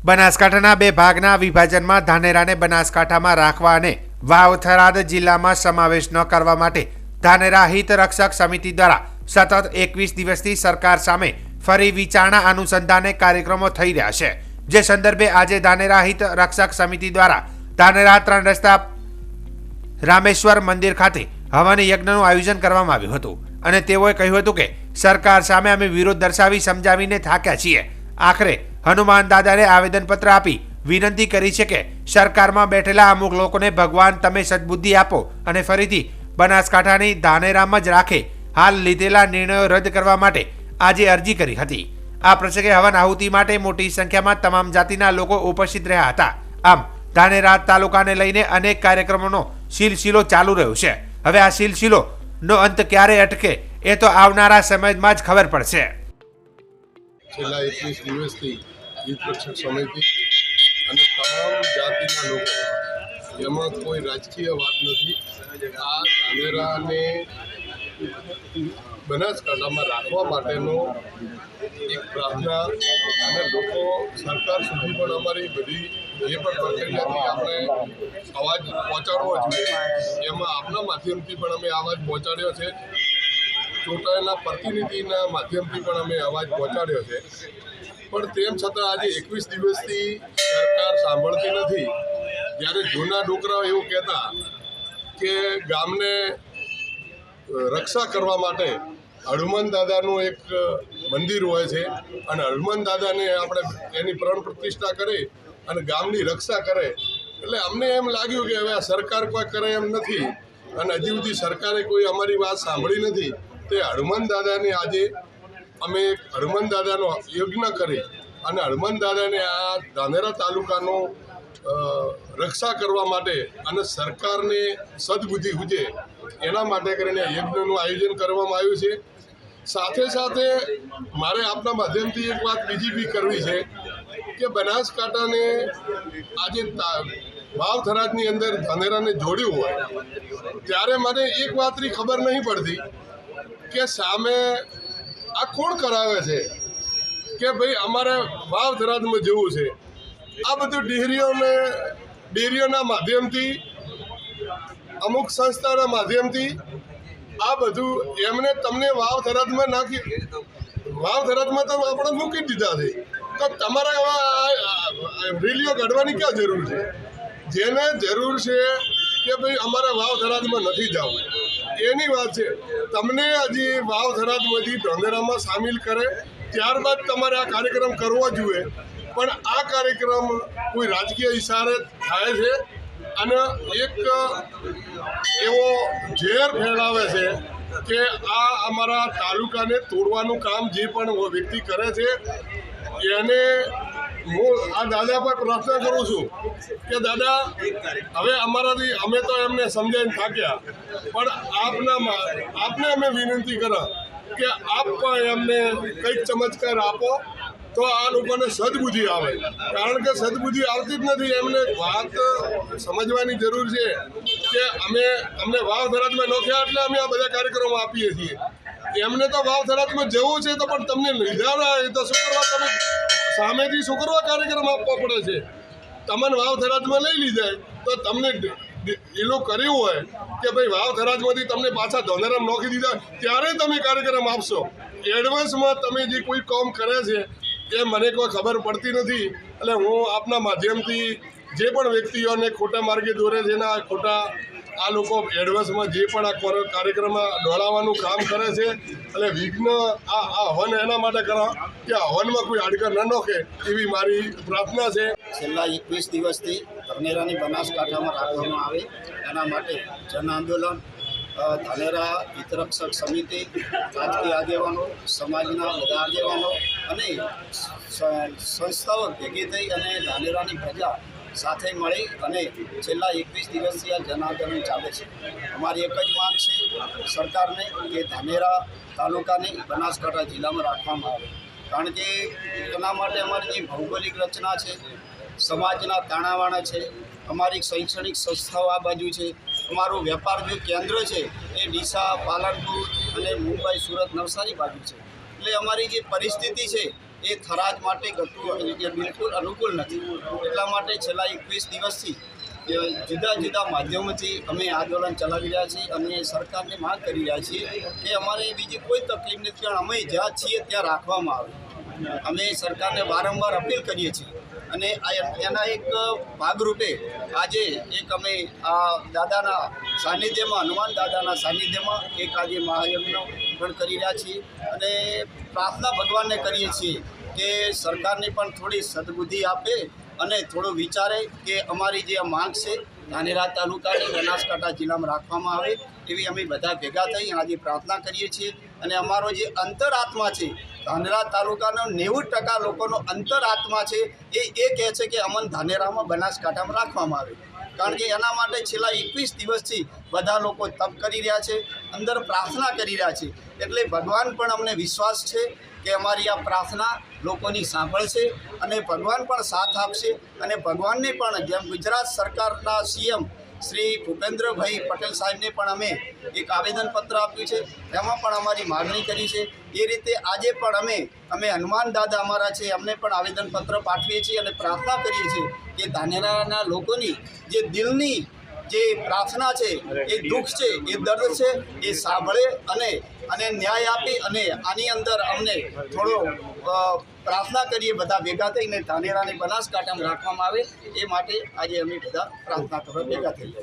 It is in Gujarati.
બનાસકાંઠાના બે ભાગના વિભાજનમાં ધાનેરાને બનાસકાંઠામાં રાખવા અને વાવ થરાદ જિલ્લામાં સમાવેશ ન કરવા માટે ધાનેરા હિત રક્ષક સમિતિ દ્વારા સતત 21 દિવસથી સરકાર સામે ફરી વિચારણા અનુસંધાને કાર્યક્રમો થઈ રહ્યા છે। જે સંદર્ભે આજે ધાનેરા હિત રક્ષક સમિતિ દ્વારા ધાનેરા 3 રસ્તા રામેશ્વર મંદિર ખાતે હવન યજ્ઞનું આયોજન કરવામાં આવ્યું હતું અને તેઓએ કહ્યું હતું કે સરકાર સામે અમે વિરોધ દર્શાવી સમજાવીને થાક્યા છીએ। આખરે હનુમાન દાદાને આવેદનપત્ર આપી વિનંતી કરી છે કે સરકારમાં બેઠેલા અમુક લોકોને ભગવાન તમે સદબુદ્ધિ આપો અને ફરીથી બનાસકાંઠાની ધાનેરામાં જ રાખે હાલ લીધેલા નિર્ણયો રદ કરવા માટે આજે અરજી કરી હતી। આ પ્રસંગે હવન આહુતિ માટે મોટી સંખ્યામાં તમામ જાતિના લોકો ઉપસ્થિત રહ્યા હતા। આમ ધાનેરા તાલુકાને લઈને અનેક કાર્યક્રમોનો સિલસિલો ચાલુ રહ્યો છે। હવે આ સિલસિલોનો અંત ક્યારે અટકે એ તો આવનારા સમયમાં જ ખબર પડશે। છેલ્લા 21 દિવસથી હિત રક્ષક સમિતિ અને તમામ જાતિના લોકો, એમાં કોઈ રાજકીય વાત નથી, આ ધાનેરાને બનાસકાંઠામાં રાખવા માટેનો એક પ્રાર્થના અને લોકો સરકાર સુધી પણ અમારી બધી જે પણ પ્રક્રિયાથી આપણે અવાજ પહોંચાડવો જોઈએ એમાં આપના માધ્યમથી પણ અમે અવાજ પહોંચાડ્યો છે, ચૂંટાયેલા પ્રતિનિધિના માધ્યમથી પણ અમે અવાજ પહોંચાડ્યો છે। પણ તેમ છતાં આજે 21 દિવસથી સરકાર સાંભળતી નથી। જ્યારે જૂના ડોકરાઓ એવું કહેતા કે ગામને રક્ષા કરવા માટે હનુમાન દાદાનું એક મંદિર હોય છે અને હનુમાન દાદાને આપણે એની પ્રાણ પ્રતિષ્ઠા કરી અને ગામની રક્ષા કરે, એટલે અમને એમ લાગ્યું કે હવે આ સરકાર કોઈ કરે એમ નથી અને હજી સુધી સરકારે કોઈ અમારી વાત સાંભળી નથી। તે હનુમાન દાદાને આજે અમે હનુમાન દાદાનો યજ્ઞ કરી અને હનુમાન દાદાને આ ધાનેરા તાલુકાનો રક્ષા કરવા માટે અને સરકારને સદબુદ્ધિ સૂજે એના માટે કરીને યજ્ઞનું આયોજન કરવામાં આવ્યું છે। સાથે સાથે મારે આપના માધ્યમથી એક વાત બીજી બી કરવી છે કે બનાસકાંઠાને આજે વાવ થરાદની અંદર ધાનેરાને જોડ્યું હોય ત્યારે મને એક વાતની ખબર નહીં પડતી કે સામે આ કોણ કરાવે છે કે ભાઈ અમારે વાવ થરાદમાં જવું છે। આ બધું ડેરીઓના માધ્યમથી, અમુક સંસ્થાના માધ્યમથી આ બધું એમને તમને વાવ થરાદમાં નાખી, વાવ થરાદમાં તો આપણે મૂકી દીધા છે, તો તમારે રેલીઓ કાઢવાની ક્યાં જરૂર છે? જેને જરૂર છે કે ભાઈ અમારે વાવ થરાદમાં નથી જવું એની વાત છે। તમને હજી વાવ થરાદમાંથી ધાનેરામાં સામેલ કરે ત્યારબાદ તમારે આ કાર્યક્રમ કરવો જોઈએ, પણ આ કાર્યક્રમ કોઈ રાજકીય ઇશારે થાય છે અને એક એવો ઝેર ફેલાવે છે કે આ અમારા તાલુકાને તોડવાનું કામ જે પણ વ્યક્તિ કરે છે એને હું આ દાદા પર પ્રાર્થના કરું છું કે દાદા હવે અમારાથી અમે તો એમને સમજાવીને થાક્યા, પણ આપને અમે વિનંતી કરા કે આપ પણ એમને કંઈક ચમત્કાર આપો તો આ લોકોને સદબુદ્ધિ આવે, કારણ કે સદબુદ્ધિ આવતી જ નથી। એમને વાત સમજવાની જરૂર છે કે અમને વાવ થરાદમાં નોખ્યા એટલે અમે આ બધા કાર્યક્રમો આપીએ છીએ। એમને તો વાવ થરાદમાં જવું છે તો પણ તમને લીધા ના એ તો શું કરવા, તમે સામેથી શું કરવા કાર્યક્રમ આપવો પડે છે? તમને વાવ થરાદમાં લઈ લીધા તો તમને એલું કર્યું હોય કે ભાઈ વાવ થરાદમાંથી તમને પાછા ધાનેરામાં નોખી દીધા ત્યારે તમે કાર્યક્રમ આપશો। એડવાન્સમાં તમે જે કોઈ કામ કરે છે એ મને કોઈ ખબર પડતી નથી, એટલે હું આપના માધ્યમથી જે પણ વ્યક્તિઓને ખોટા માર્ગે દોરે છે ને ખોટા આ લોકો એડવાન્સમાં જે પણ આ કાર્યક્રમમાં દોડાવવાનું કામ કરે છે, એટલે વિઘ્ન આ હવન એના માટે કરો કે હવનમાં કોઈ આડકર ન નોખે એવી મારી પ્રાર્થના છે। છેલ્લા 21 દિવસથી ધાનેરાની બનાસકાંઠામાં રાખવામાં આવે એના માટે જન આંદોલન, ધાનેરા હિતરક્ષક સમિતિ, રાજકીય આગેવાનો, સમાજના બધા આગેવાનો અને સંસ્થાઓ ભેગી થઈ અને ધાનેરાની પ્રજા સાથે મળી અને છેલ્લા 21 દિવસથી આ જન આંદોલન ચાલે છે। અમારી એક જ માંગ છે સરકારને કે ધાનેરા તાલુકાને બનાસકાંઠા જિલ્લામાં રાખવામાં આવે, કારણ કે એના માટે અમારી જે ભૌગોલિક રચના છે, સમાજના તાણાવાણા છે, અમારી શૈક્ષણિક સંસ્થાઓ આ બાજુ છે, અમારું વેપાર જે કેન્દ્ર છે એ ડીસા, પાલનપુર અને મુંબઈ, સુરત, નવસારી બાજુ છે, એટલે અમારી જે પરિસ્થિતિ છે એ થરાદ માટે ગતું એ બિલકુલ અનુકૂળ નથી. એટલા માટે છેલ્લા 21 દિવસથી જુદા જુદા માધ્યમોથી અમે આંદોલન ચલાવી રહ્યા છીએ અને સરકારને માંગ કરી રહ્યા છીએ કે અમારે બીજી કોઈ તકલીફ નથી, પણ અમે જ્યાં છીએ ત્યાં રાખવામાં આવે. અમે સરકારને વારંવાર અપીલ કરીએ છીએ અને એના એક ભાગરૂપે આજે એક અમે આ દાદાના સાનિધ્યમાં, હનુમાન દાદાના સાનિધ્યમાં એક આજે મહાયજ્ઞ પણ કરી રહ્યા છીએ અને પ્રાર્થના ભગવાનને કરીએ છીએ કે સરકારને પણ થોડી સદબુદ્ધિ આપે અને થોડું વિચારે કે અમારી જે આ માંગ છે ધાનેરા તાલુકાની બનાસકાંઠા જિલ્લામાં રાખવામાં આવે, એવી અમે બધા ભેગા થઈ આજે પ્રાર્થના કરીએ છીએ. અને અમારો જે અંતરાત્મા છે, ધાનેરા તાલુકાનો 90% લોકોનો અંતરાત્મા છે એ કહે છે કે અમને ધાનેરામાં બનાસકાંઠામાં રાખવામાં આવે. કારણ કે એના માટે છેલ્લા 21 દિવસથી બધા લોકો તપ કરી રહ્યા છે, અંદર પ્રાર્થના કરી રહ્યા છે. એટલે ભગવાન પણ અમને વિશ્વાસ છે કે અમારી આ પ્રાર્થના લોકોની સાંભળશે અને ભગવાન પણ સાથ આપશે. અને ભગવાનને પણ જેમ ગુજરાત સરકારના સીએમ શ્રી ભૂપેન્દ્રભાઈ પટેલ સાહેબને પણ અમે એક આવેદનપત્ર આપ્યું છે, એમાં પણ અમારી માગણી કરી છે. એ રીતે આજે પણ અમે હનુમાન દાદા અમારા છે અમને પણ આવેદનપત્ર પાઠવીએ છીએ અને પ્રાર્થના કરીએ છીએ કે ધાનેરાના લોકોની જે દિલની જે પ્રાર્થના છે, એ દુઃખ છે, એ દર્દ છે, એ સાંભળે અને ન્યાય આપી અને આની અંદર અમને થોડો પ્રાર્થના કરીએ બધા ભેગા થઈને ધાનેરાને બનાસકાંઠામાં રાખવામાં આવે. એ માટે આજે અમે બધા પ્રાર્થના કરવા ભેગા થઈએ.